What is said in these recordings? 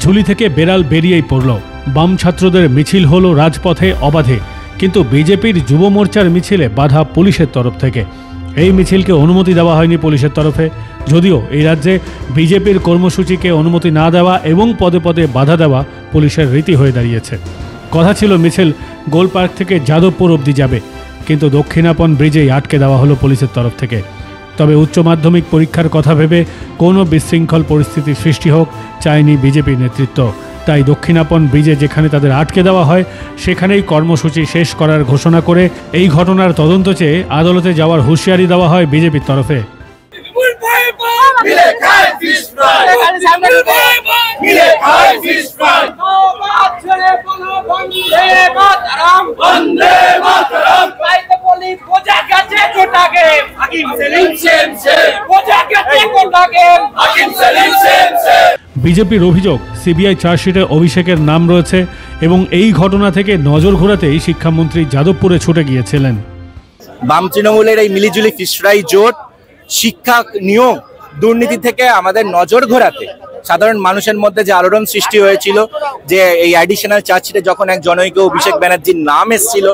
ঝুলি থেকে বেড়াল বেরিয়েই পড়ল। বাম ছাত্রদের মিছিল হলো রাজপথে অবাধে, কিন্তু বিজেপির যুব মোর্চার মিছিলে বাধা পুলিশের তরফ থেকে। এই মিছিলকে অনুমতি দেওয়া হয়নি পুলিশের তরফে, যদিও এই রাজ্যে বিজেপির কর্মসূচিকে অনুমতি না দেওয়া এবং পদে পদে বাধা দেওয়া পুলিশের রীতি হয়ে দাঁড়িয়েছে। কথা ছিল মিছিল গোলপার্ক থেকে যাদবপুর অবধি যাবে, কিন্তু দক্ষিণাপন ব্রিজেই আটকে দেওয়া হলো পুলিশের তরফ থেকে। তবে উচ্চ মাধ্যমিক পরীক্ষার কথা ভেবে কোনো বিশৃঙ্খল পরিস্থিতির সৃষ্টি হোক চায়নি বিজেপি নেতৃত্ব। তাই দক্ষিণাপন ব্রিজে যেখানে তাদের আটকে দেওয়া হয় সেখানেই কর্মসূচি শেষ করার ঘোষণা করে এই ঘটনার তদন্ত চেয়ে আদালতে যাওয়ার হুঁশিয়ারি দেওয়া হয় বিজেপির তরফে। বিজেপির অভিযোগ, সিবিআই চার্জশিটে অভিষেকের নাম রয়েছে এবং এই ঘটনা থেকে নজর ঘোরাতেই শিক্ষামন্ত্রী যাদবপুরে ছুটে গিয়েছিলেন। বাম তৃণমূলের এই মিলিজুলি ফিশ ফ্রাই জোট শিক্ষা নিয়োগ দুর্নীতি থেকে আমাদের নজর ঘোরাতে, সাধারণ মানুষের মধ্যে যে আলোড়ন সৃষ্টি হয়েছিল যে এই অ্যাডিশনাল চার্জশিটে যখন এক জনৈক অভিষেক ব্যানার্জির নাম এসেছিল,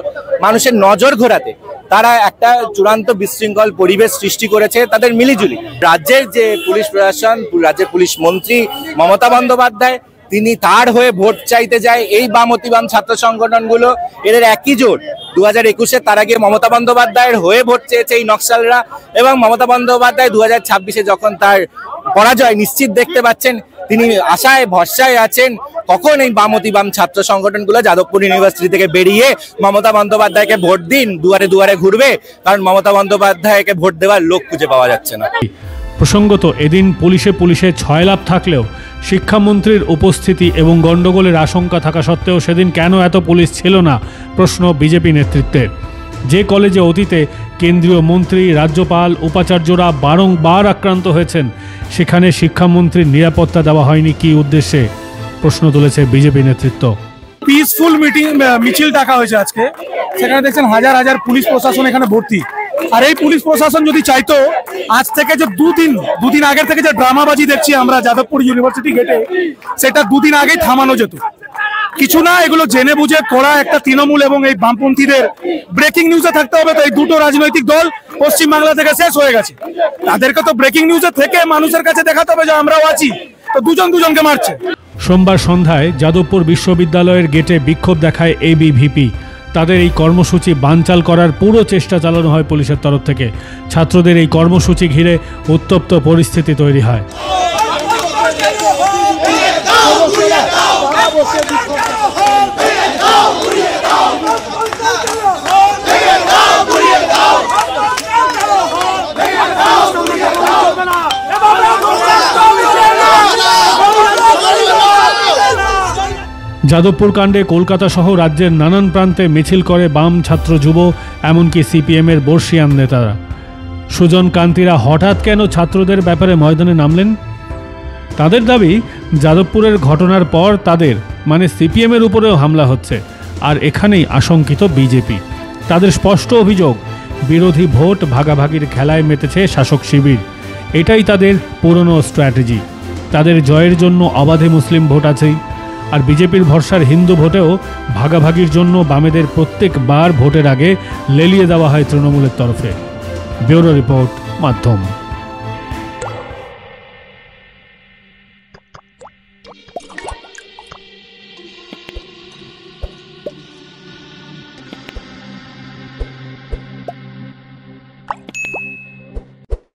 মানুষের নজর ঘোরাতে তারা একটা চূড়ান্ত বিশৃঙ্খল পরিবেশ সৃষ্টি করেছে তাদের মিলিজুলি। রাজ্যের যে পুলিশ প্রশাসন, রাজ্যের পুলিশ মন্ত্রী মমতা বন্দ্যোপাধ্যায়, তিনি তার হয়ে ভোট চাইতে যায় এই বাম ছাত্র সংগঠনগুলো, এদের একই জোট। 2021-এ তার আগে মমতা বন্দ্যোপাধ্যায়ের হয়ে ভোট চেয়েছে এই নকশালরা, এবং মমতা বন্দ্যোপাধ্যায় 2026-এ যখন তার পরাজয় নিশ্চিত দেখতে পাচ্ছেন, তিনি আশায় ভরসায় আছেন কখন এই বাম ছাত্র সংগঠনগুলো যাদবপুর ইউনিভার্সিটি থেকে বেরিয়ে মমতা বন্দ্যোপাধ্যায়কে ভোট দিন দুয়ারে দুয়ারে ঘুরবে, কারণ মমতা বন্দ্যোপাধ্যায়কে ভোট দেওয়ার লোক খুঁজে পাওয়া যাচ্ছে না। প্রসঙ্গত, এদিন পুলিশে 6 লাভ থাকলেও শিক্ষামন্ত্রীর উপস্থিতি এবং গণ্ডগোলের আশঙ্কা থাকা সত্ত্বেও সেদিন কেন এত পুলিশ ছিল না, প্রশ্ন বিজেপি নেতৃত্বের। যে কলেজে অতীতে কেন্দ্রীয় মন্ত্রী, রাজ্যপাল, উপাচার্যরা বারংবার আক্রান্ত হয়েছেন, সেখানে শিক্ষামন্ত্রীর নিরাপত্তা দেওয়া হয়নি কী উদ্দেশ্যে, প্রশ্ন তুলেছে বিজেপি নেতৃত্ব। পিসফুল মিছিল ডাকা হয়েছে আজকে, সেখানে দেখছেন হাজার হাজার পুলিশ প্রশাসন এখানে ভর্তি। আর এই পুলিশ প্রশাসন যদি চাইতো, আজ থেকে যে দুদিন আগের থেকে যে ড্রামাবাজি দেখছি আমরা যাদবপুর ইউনিভার্সিটি গেটে, সেটা দুদিন আগেই থামানো যেত। কিছু না, এগুলো জেনে বুঝে করা একটা তৃণমূল এবং এই বামপন্থীদের ব্রেকিং নিউজে থাকতে হবে। তো এই দুটো রাজনৈতিক দল পশ্চিমবাংলা থেকে শেষ হয়ে গেছে, তাদেরকে তো ব্রেকিং নিউজে থেকে মানুষের কাছে দেখাতে হবে যে আমরাও আছি। তো দুজনকে মারছে। সোমবার সন্ধ্যায় যাদবপুর বিশ্ববিদ্যালয়ের গেটে বিক্ষোভ দেখায় এবিভিপি। তাদের এই কর্মসূচি বানচাল করার পুরো চেষ্টা চালানো হয় পুলিশের তরফ থেকে। ছাত্রদের এই কর্মসূচি ঘিরে উত্তপ্ত পরিস্থিতি তৈরি হয়। যাদবপুর কাণ্ডে কলকাতা সহ রাজ্যের নানান প্রান্তে মিছিল করে বাম, ছাত্র, যুব, এমনকি সিপিএমের বর্ষিয়ান নেতারা। সুজন কান্তিরা হঠাৎ কেন ছাত্রদের ব্যাপারে ময়দানে নামলেন? তাদের দাবি, যাদবপুরের ঘটনার পর তাদের মানে সিপিএমের উপরেও হামলা হচ্ছে, আর এখানেই আশঙ্কিত বিজেপি। তাদের স্পষ্ট অভিযোগ, বিরোধী ভোট ভাগাভাগির খেলায় মেতেছে শাসক শিবির। এটাই তাদের পুরনো স্ট্র্যাটেজি। তাদের জয়ের জন্য অবাধে মুসলিম ভোট আছেই, আর বিজেপির ভরসার হিন্দু ভোটেও ভাগাভাগির জন্য বামেদের প্রত্যেকবার ভোটের আগে লেলিয়ে দেওয়া হয় তৃণমূলের তরফে। ব্যুরো রিপোর্ট, মাধ্যম।